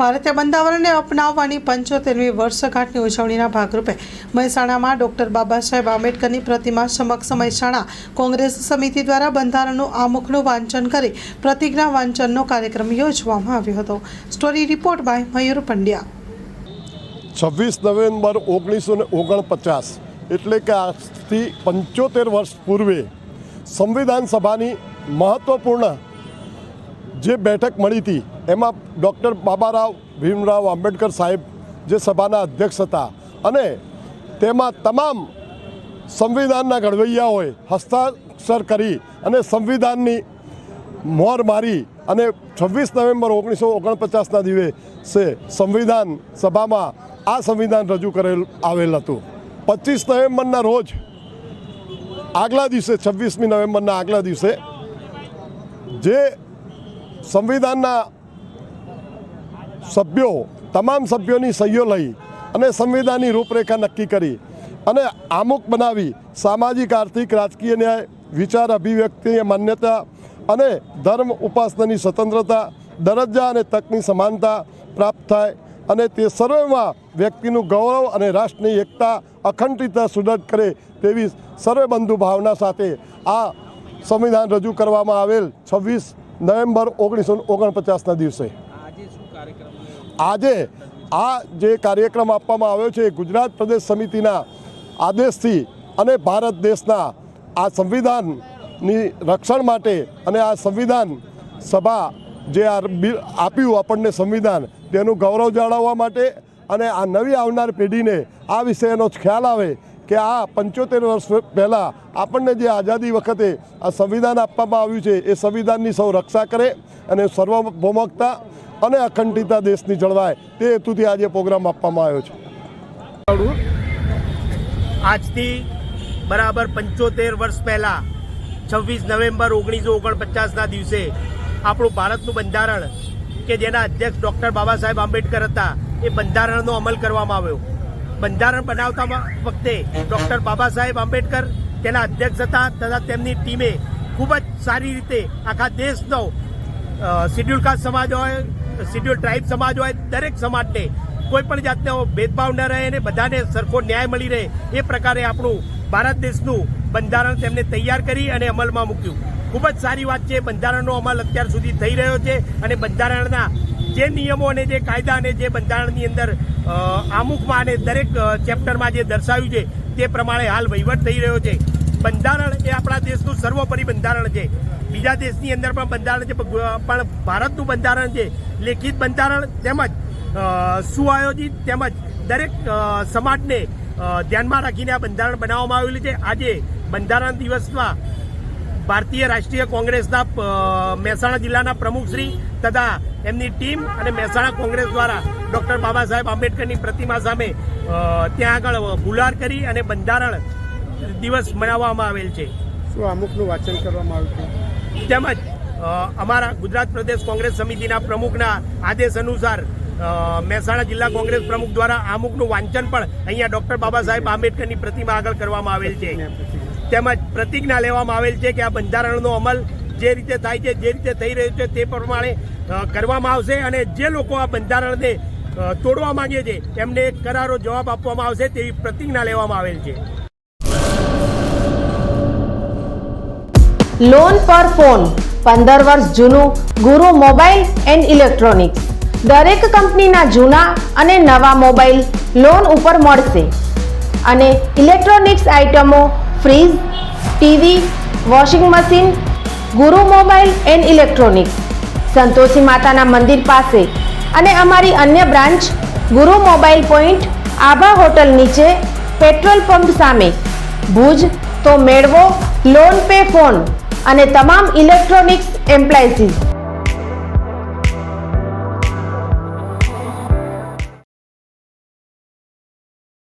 ભારતીય બંધારણને અપનાવવાની 75મી વર્ષગાંઠની ઉજવણીના ભાગરૂપે મહેસાણામાં ડૉક્ટર બાબા સાહેબ આંબેડકરની પ્રતિમા સમક્ષ મહેસાણા કોંગ્રેસ સમિતિ દ્વારા બંધારણનું આમુખનું વાંચન કરી પ્રતિજ્ઞા વાંચનનો કાર્યક્રમ યોજવામાં આવ્યો હતો। Story report by Mayur Pandya. 26 November 1949 એટલે કે આજથી 75 વર્ષ પૂર્વે સંવિધાન સભાની મહત્ત્વપૂર્ણ જે બેઠક મળી હતી એમાં ડૉક્ટર બાબારાવ ભીમરાવ આંબેડકર સાહેબ જે સભાના અધ્યક્ષ હતા અને તેમાં તમામ સંવિધાનના ઘડવૈયાઓએ હસ્તાક્ષર કરી અને સંવિધાનની મોહર મારી અને 26 નવેમ્બર 1949ના દિવસે સંવિધાન સભામાં આ સંવિધાન રજૂ આવેલ હતું। 25 નવેમ્બરના રોજ આગલા દિવસે 26મી નવેમ્બરના આગલા દિવસે જે સંવિધાનના સભ્યો તમામ સભ્યોની સહીઓ લઈ અને સંવિધાનની રૂપરેખા નક્કી કરી અને આમુખ બનાવી સામાજિક આર્થિક રાજકીય ન્યાય વિચાર અભિવ્યક્તિની માન્યતા અને ધર્મ ઉપાસનાની સ્વતંત્રતા દરજ્જા અને તકની સમાનતા પ્રાપ્ત થાય અને તે સર્વમાં વ્યક્તિનું ગૌરવ અને રાષ્ટ્રની એકતા અખંડિતતા સુદૃઢ કરે તેવી સર્વબંધુ ભાવના સાથે આ સંવિધાન રજૂ કરવામાં આવેલ 26 નવેમ્બર 1949ના દિવસે આજે આ જે કાર્યક્રમ આપવામાં આવ્યો છે ગુજરાત પ્રદેશ સમિતિના આદેશથી અને ભારત દેશના આ સંવિધાનની રક્ષણ માટે અને આ સંવિધાન સભા જે આપ્યું આપણને સંવિધાન તેનું ગૌરવ જાળવવા માટે અને આ નવી આવનાર પેઢીને આ વિષયનો ખ્યાલ આવે કે આ 75 વર્ષ પહેલાં આપણને જે આઝાદી વખતે આ સંવિધાન આપવામાં આવ્યું છે એ સંવિધાનની સૌ રક્ષા કરે અને સર્વભૌમકતા અને અખંડિતતા દેશની જળવાય તે હેતુથી આજે પ્રોગ્રામ આપવામાં આવ્યો છે। આજથી બરાબર 75 વર્ષ પહેલાં 26 નવેમ્બર 1949ના દિવસે આપણું ભારતનું બંધારણ કે જેના અધ્યક્ષ ડૉક્ટર બાબા સાહેબ આંબેડકર હતા એ બંધારણનો અમલ કરવામાં આવ્યો। બંધારણ બનાવતા વખતે ડૉક્ટર બાબા સાહેબ આંબેડકર તેના અધ્યક્ષ હતા તથા તેમની ટીમે ખૂબ જ સારી રીતે આખા દેશનો શિડ્યુલ કાસ્ટ સમાજ હોય શિડ્યુલ ટ્રાઇબ સમાજ હોય દરેક સમાજને કોઈ પણ જાતનો ભેદભાવ ન રહે અને બધાને સરખો ન્યાય મળી રહે એ પ્રકારે આપણું ભારત દેશનું બંધારણ તેમને તૈયાર કરી અને અમલમાં મૂક્યું। ખૂબ જ સારી વાત છે। બંધારણનો અમલ અત્યાર સુધી થઈ રહ્યો છે અને બંધારણના જે નિયમો અને જે કાયદા અને જે બંધારણની અંદર આમુખમાં અને દરેક ચેપ્ટરમાં જે દર્શાવ્યું છે તે પ્રમાણે હાલ વહીવટ થઈ રહ્યો છે। બંધારણ એ આપણા દેશનું સર્વોપરી બંધારણ છે। બીજા દેશની અંદર પણ બંધારણ છે પણ ભારતનું બંધારણ છે લેખિત બંધારણ તેમજ સુઆયોજિત તેમજ દરેક સમાજને ધ્યાનમાં રાખીને આ બંધારણ બનાવવામાં આવેલું છે। આજે બંધારણ દિવસમાં ભારતીય રાષ્ટ્રીય કોંગ્રેસના મહેસાણા જિલ્લાના પ્રમુખશ્રી તથા એમની ટીમ અને મહેસાણા કોંગ્રેસ દ્વારા ડૉક્ટર બાબા સાહેબ આંબેડકરની પ્રતિમા સામે ત્યાં આગળ ગુલાર કરી અને બંધારણ દિવસ મનાવવામાં આવેલ છે। શું આમુખનું વાંચન કરવામાં આવ્યું છે તેમજ અમારા ગુજરાત પ્રદેશ કોંગ્રેસ સમિતિના પ્રમુખના આદેશ અનુસાર મહેસાણા જિલ્લા કોંગ્રેસ પ્રમુખ દ્વારા આમુખનું વાંચન પણ અહીંયા ડૉક્ટર બાબા સાહેબ આંબેડકરની પ્રતિમા આગળ કરવામાં આવેલ છે। તેમજ પ્રતિજ્ઞા લેવામાં આવેલ છે કે આ બંધારણનો અમલ જે રીતે થાય છે જે રીતે થઈ રહ્યું છે તે પ્રમાણે કરવામાં આવશે અને જે લોકો આ બંધારણને તોડવા માંગે છે એમને કરારો જવાબ આપવામાં આવશે તેવી પ્રતિજ્ઞા લેવામાં આવેલ છે। લોન પર ફોન 15 વર્ષ જૂનું ગુરુ મોબાઈલ એન્ડ ઇલેક્ટ્રોનિક્સ દરેક કંપનીના જૂના અને નવા મોબાઈલ લોન ઉપર મળશે અને ઇલેક્ટ્રોનિક્સ આઇટમો ફ્રીજ ટીવી વોશિંગ મશીન ગુરુ મોબાઈલ એન્ડ ઇલેક્ટ્રોનિક્સ સંતોષી માતાના મંદિર પાસે અને અમારી અન્ય બ્રાન્ચ ગુરુ મોબાઈલ પોઈન્ટ આભા હોટલ નીચે પેટ્રોલ પંપ સામે ભુજ તો મેળવો લોન પે ફોન અને તમામ ઇલેક્ટ્રોનિક્સ એપ્લાયન્સીસ।